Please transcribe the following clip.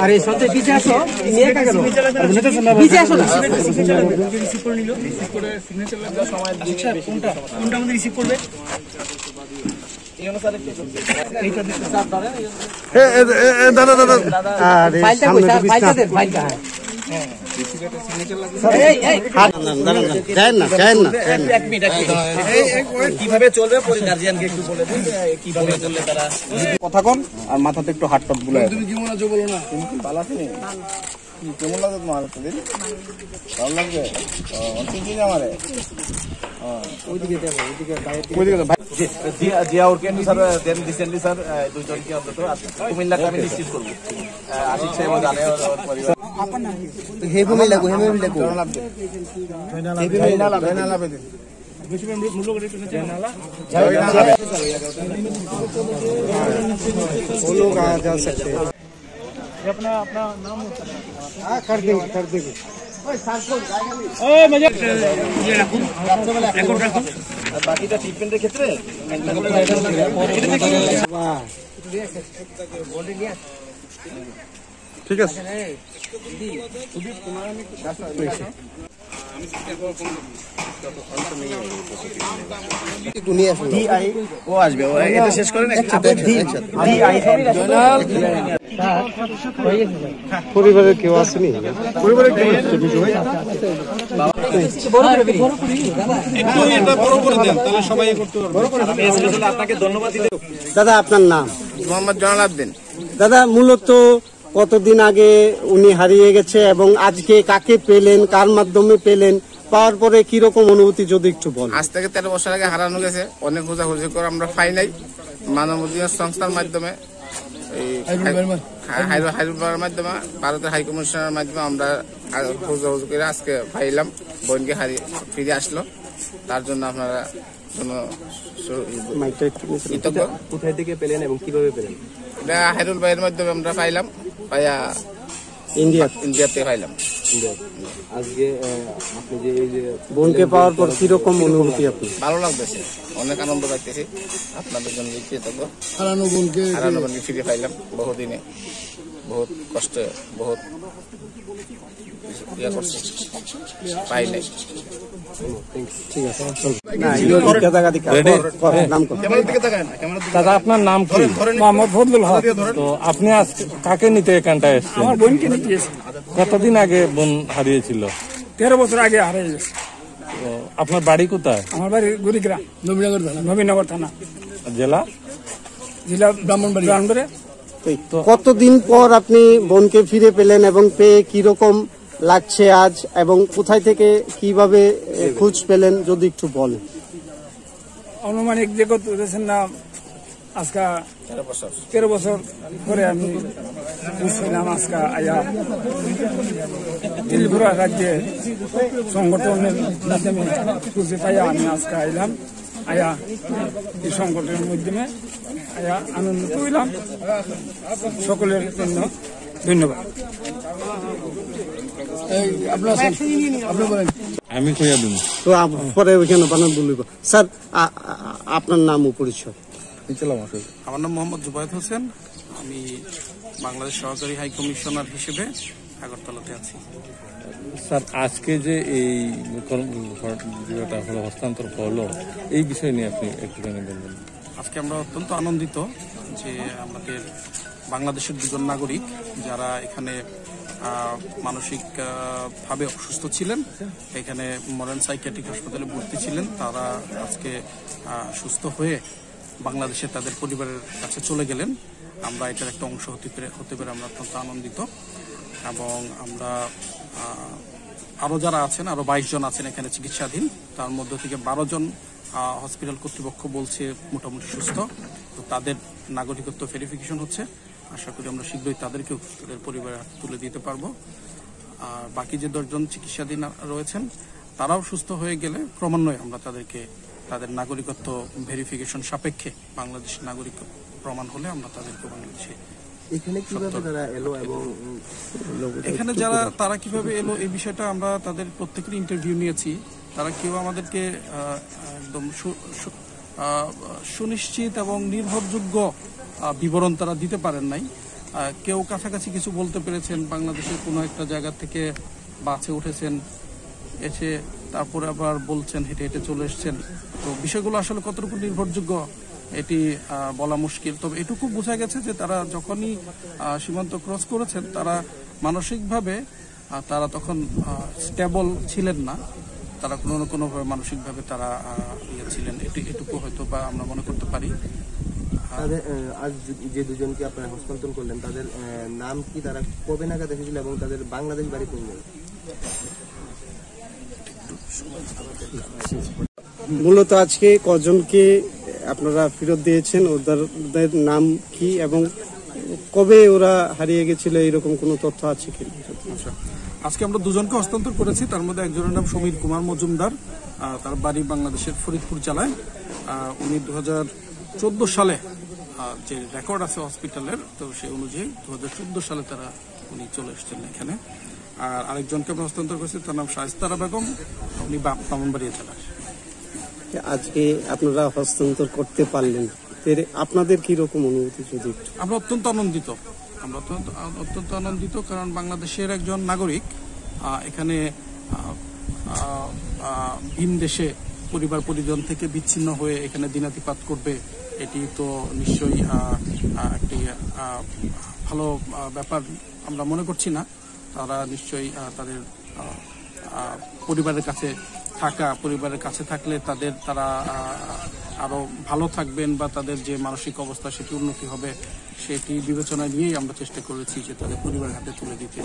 আরে সঞ্জয় পিছে আসো, নিয়ে কা গেল পিছে আসো না, রিসিভ করে নিল, রিসিভ করে সিগনেচার লাগবে সময় দিবে। কোনটা কোনটা আমাদের রিসিভ করবে এই অনুসারে এইটা দিতে স্যার ধরেন। দাদা দাদা আরে ফাইলটা কই স্যার, ফাইলটা দেন, ফাইলটা হ্যাঁ রিসিভের সিগনেচার লাগবে। এই এই দেন না এক মিনিট কিভাবে চলবে পরে গার্জিয়ানকে একটু বলে দিন কিভাবে চললে তারা কথা কোন আর মাথাতে একটু হাত টাত বুলায়। তুমি কেমন আছো বলো না। তুমি কি ভালো আছো? কেমন লাগে তোমার দিন? ভালো লাগবে? ঠিক আছে আমারে ওইদিকে দেখো, ওইদিকে জিয়া ওরকেন্ডি স্যার দেন রিসেন্টলি স্যার দুইজনকে অন্তত কুমিল্লাকে আমি নিশ্চিত করবো। আশিক সাহেব জানে পরিবার হেভি মিল লাগো, হেভি মিল লাগো वो लोग आ जा सकते हैं। अपना अपना नाम कर देंगे বাকিটা ট্রিটমেন্টের ক্ষেত্রে ঠিক আছে। ও আসবে, এটা শেষ করেন। পরিবারের কেউ আসেনি? পরিবারের কেউ আপনাকে ধন্যবাদ দিতে। দাদা আপনার নাম? মোহাম্মদ জয়নাল আবদিন। দাদা মূলত কতদিন আগে উনি হারিয়ে গেছে এবং আজকে কাকে পেলেন, কার মাধ্যমে পেলেন, পাওয়ার পরে কিরকম অনুভূতি যদি একটু বল। আজ থেকে 13 বছর আগে হারানো গেছে, অনেক খোঁজাখুঁজি করে আমরা পাই নাই। মানবাধিকার সংস্থার মাধ্যমে হাইরুবার মাধ্যমে ভারতের হাই কমিশনের মাধ্যমে আমরা খোঁজাখুঁজি করে আজকে পাইলাম। বোনকে হারিয়ে ফিরে আসলো, তার জন্য আপনারা কৃতজ্ঞ। কোথায় থেকে পেলেন এবং কিভাবে পেলেন? এটা হাইরুল ভাইয়ের মাধ্যমে আমরা পাইলাম, পাইয়া ইন্ডিয়াতে পাইলাম। আজকে আপনি যে এই যে বোনকে পাওয়ার পর কিরকম অনুভূতি? আপনি? ভালো লাগতেছে, অনেক আনন্দ পাইতেছি। আপনাদের জন্য কৃতজ্ঞ। হারানো বোনকে ফিরে পাইলাম বহুদিনে, বহুত কষ্টে, বহুত ইয়ে করছে, পাই নাই। ঠিক আছে। দাদা আপনার নাম কি? মোহাম্মদ ফজলুল হক। তো আপনি আজ কাকে নিতে এখানটায় এসেছেন? আমার বোনকে নিতে এসেছি। কতদিন আগে বোন হারিয়েছিল? 13 বছর আগে হারিয়ে গেছে। আপনার বাড়ি কোথায়? আমার বাড়ি গুড়িগ্রাম, নবীনগর থানা, জেলা ব্রাহ্মণবাড়িয়া। কতদিন পর আপনি বোনকে ফিরে পেলেন এবং পেয়ে কিরকম লাগছে আজ, এবং কোথায় থেকে কিভাবে খোঁজ পেলেন যদি একটু বলেন। আনুমানিক যে করেছেন না, আজকে 13 বছর পরে আমি বুঝছিলাম। আজকে আয়া ত্রিপুরা রাজ্যে সংগঠনের মাধ্যমে খুঁজে পাইয়া আমি আজকে আইলাম। আয়া এই সংগঠনের মাধ্যমে আয়া আনন্দিত হইলাম। সকলের জন্য ধন্যবাদ। আমি কইয়া দিন তো পরে ওইখানে বানান বলব। স্যার আপনার নাম ও পরিচয়? আমার নাম মোহাম্মদ জুবায়েদ হোসেন। আমি বাংলাদেশ সহকারী হাই কমিশনার হিসেবে আগরতলাতে আছি। স্যার, আজকে যে এই হস্তান্তর হলো, এই বিষয় নিয়ে আপনি একটুখানি বলবেন। আজকে আমরা অত্যন্ত আনন্দিত যে আমাদের বাংলাদেশের দুজন নাগরিক যারা এখানে মানসিক ভাবে অসুস্থ ছিলেন, এখানে মডার্ন সাইকিয়াট্রিক হাসপাতালে ভর্তি ছিলেন, তারা আজকে সুস্থ হয়ে বাংলাদেশে তাদের পরিবারের কাছে চলে গেলেন। আমরা এটার একটা অংশ হতে পেরে আমরা অত্যন্ত আনন্দিত। এবং আমরা আরো যারা আছেন, আরো 22 জন আছেন এখানে চিকিৎসাধীন, তার মধ্য থেকে 12 জন হসপিটাল কর্তৃপক্ষ বলছে মোটামুটি সুস্থ। তো তাদের নাগরিকত্ব ভেরিফিকেশন হচ্ছে, আশা করি আমরা শীঘ্রই তাদেরকেও তাদের পরিবারে তুলে দিতে পারবো। আর বাকি যে 10 জন চিকিৎসাধীন রয়েছেন তারাও সুস্থ হয়ে গেলে ক্রমান্বয়ে আমরা তাদেরকে তাদের নাগরিকত্ব ভেরিফিকেশন সাপেক্ষে বাংলাদেশ নাগরিক প্রমাণ হলে আমরা তাদেরকে বাংলাদেশে এখানে যারা তারা কিভাবে এলো এই বিষয়টা আমরা তাদের প্রত্যেকের ইন্টারভিউ নিয়েছি। তারা কেউ আমাদেরকে একদম সুনিশ্চিত এবং নির্ভরযোগ্য বিবরণ তারা দিতে পারেন নাই। কেউ কাছাকাছি কিছু বলতে পেরেছেন, বাংলাদেশের কোনো একটা জায়গা থেকে বাসে উঠেছেন, এসে তারপরে আবার বলছেন হেঁটে হেঁটে চলে এসছেন। তো বিষয়গুলো আসলে কতটুকু নির্ভরযোগ্য এটি বলা মুশকিল। তবে এটুকু বোঝা গেছে যে তারা যখনই সীমান্ত ক্রস করেছেন তারা মানসিকভাবে তারা তখন স্টেবল ছিলেন না, তারা কোনো না কোনোভাবে মানসিকভাবে তারা ছিলেন, এটুকু হয়তো বা আমরা মনে করতে পারি। তাদের আজ যে দুজনকে আপনারা হস্তান্তর করলেন তাদের নাম কি, তারা কবে নাগাদ এসেছিল এবং তাদের বাংলাদেশ বাড়ি কোন জায়গায়? মূলত আজকে কজনকে আপনারা ফেরত দিয়েছেন, ওদের নাম কি এবং কবে ওরা হারিয়ে গেছিল, এরকম কোনো তথ্য আছে কি? আচ্ছা, আজকে আমরা দুজনকে হস্তান্তর করেছি। তার মধ্যে একজনের নাম সমীর কুমার মজুমদার, তার বাড়ি বাংলাদেশের ফরিদপুর জেলায়। উনি 2014 সালে যে রেকর্ড আছে হসপিটালের, তো সেই অনুযায়ী 2014 সালে উনি চলে এসেছেন এখানে। আর আরেকজনকে আমরা হস্তান্তর করেছি, তার নাম শায়েস্তারা বেগম, উনি ব্রাহ্মণবাড়িয়া জেলার। আজকে আপনারা হস্তান্তর করতে পারলেন, আপনাদের কি রকম অনুভূতি যদি? আমরা অত্যন্ত আনন্দিত, কারণ বাংলাদেশের একজন নাগরিক এখানে ভিন দেশে পরিবার পরিজন থেকে বিচ্ছিন্ন হয়ে এখানে দিনাতিপাত করবে, এটি তো নিশ্চয়ই একটি ভালো ব্যাপার আমরা মনে করছি না। তারা নিশ্চয়ই তাদের পরিবারের কাছে থাকলে তারা আরো ভালো থাকবেন বা তাদের যে মানসিক অবস্থা সেটি উন্নতি হবে, সেটি বিবেচনা নিয়েই আমরা চেষ্টা করেছি যে তাদের পরিবারের হাতে তুলে দিতে।